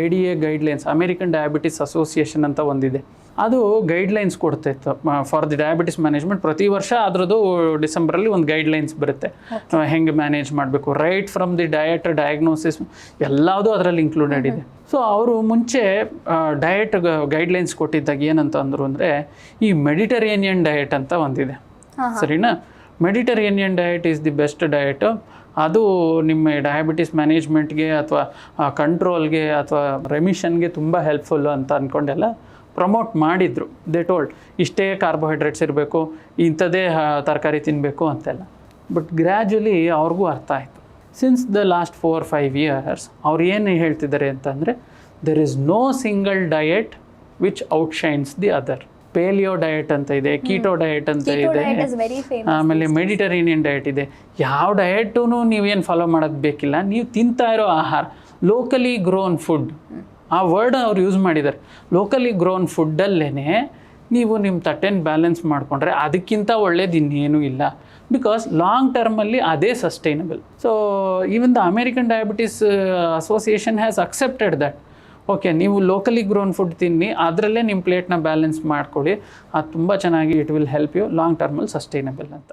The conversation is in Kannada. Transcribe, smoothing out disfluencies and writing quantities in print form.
ADA guidelines, American diabetes association ಅಂತ ಒಂದಿದೆ, ಅದು ಗೈಡ್ಲೈನ್ಸ್ ಕೊಡ್ತಾಯಿತ್ತು ಫಾರ್ ದಿ ಡಯಾಬಿಟಿಸ್ ಮ್ಯಾನೇಜ್ಮೆಂಟ್. ಪ್ರತಿ ವರ್ಷ ಅದರದ್ದು ಡಿಸೆಂಬರಲ್ಲಿ ಒಂದು ಗೈಡ್ಲೈನ್ಸ್ ಬರುತ್ತೆ, ಹೆಂಗೆ ಮ್ಯಾನೇಜ್ ಮಾಡಬೇಕು, right from the diet, diagnosis ಎಲ್ಲದೂ ಅದರಲ್ಲಿ ಇನ್ಕ್ಲೂಡೆಡ್ ಇದೆ. ಸೊ ಅವರು ಮುಂಚೆ ಡಯಟ್ ಗೈಡ್ಲೈನ್ಸ್ ಕೊಟ್ಟಿದ್ದಾಗ ಏನಂತ ಅಂದರು ಅಂದರೆ, ಈ ಮೆಡಿಟರೇನಿಯನ್ ಡಯಟ್ ಅಂತ ಒಂದಿದೆ, ಸರಿನಾ? Mediterranean diet is the best diet. ಅದು ನಿಮ್ಮ ಡಯಾಬಿಟಿಸ್ ಮ್ಯಾನೇಜ್ಮೆಂಟ್ಗೆ ಅಥವಾ ಕಂಟ್ರೋಲ್ಗೆ ಅಥವಾ ರೆಮಿಷನ್ಗೆ ತುಂಬ ಹೆಲ್ಪ್ಫುಲ್ಲು ಅಂತ ಅಂದ್ಕೊಂಡೆಲ್ಲ ಪ್ರಮೋಟ್ ಮಾಡಿದರು. ದೇ ಟೋಲ್ಡ್ ಇಷ್ಟೇ ಕಾರ್ಬೋಹೈಡ್ರೇಟ್ಸ್ ಇರಬೇಕು, ಇಂಥದ್ದೇ ತರಕಾರಿ ತಿನ್ನಬೇಕು ಅಂತೆಲ್ಲ. ಬಟ್ ಗ್ರ್ಯಾಜುಲಿ ಅವ್ರಿಗೂ ಅರ್ಥ ಆಯಿತು. ಸಿನ್ಸ್ ದ ಲಾಸ್ಟ್ 4-5 years ಅವ್ರು ಏನು ಹೇಳ್ತಿದ್ದಾರೆ ಅಂತಂದರೆ, there is no single diet which outshines the other. Paleo diet ಅಂತ ಇದೆ, ಕೀಟೋ ಡಯಟ್ ಅಂತ ಇದೆ, ಆಮೇಲೆ ಮೆಡಿಟರೇನಿಯನ್ ಡಯಟ್ ಇದೆ. ಯಾವ ಡಯಟೂ ನೀವೇನು ಫಾಲೋ ಮಾಡೋದು ಬೇಕಿಲ್ಲ, ನೀವು ತಿಂತಾ ಇರೋ ಆಹಾರ ಲೋಕಲಿ ಗ್ರೋನ್ ಫುಡ್, ಆ ವರ್ಡ್ ಅವ್ರು ಯೂಸ್ ಮಾಡಿದ್ದಾರೆ. ಲೋಕಲಿ ಗ್ರೋನ್ ಫುಡ್ಡಲ್ಲೇ ನೀವು ನಿಮ್ಮ ತಟ್ಟೆನ ಬ್ಯಾಲೆನ್ಸ್ ಮಾಡಿಕೊಂಡ್ರೆ ಅದಕ್ಕಿಂತ ಒಳ್ಳೇದು ಇನ್ನೇನೂ ಇಲ್ಲ. ಬಿಕಾಸ್ ಲಾಂಗ್ ಟರ್ಮಲ್ಲಿ ಅದೇ sustainable. So even the American diabetes association has accepted that. Okay, ನೀವು ಲೋಕಲಿ ಗ್ರೋನ್ ಫುಡ್ ತಿನ್ನಿ, ಅದರಲ್ಲೇ ನಿಮ್ಮ ಪ್ಲೇಟ್ನ ಬ್ಯಾಲೆನ್ಸ್ ಮಾಡ್ಕೊಳ್ಳಿ, ಅದು ತುಂಬ ಚೆನ್ನಾಗಿ it will help you long ಟರ್ಮಲ್ಲಿ ಸಸ್ಟೈನಬಲ್ ಅಂತ.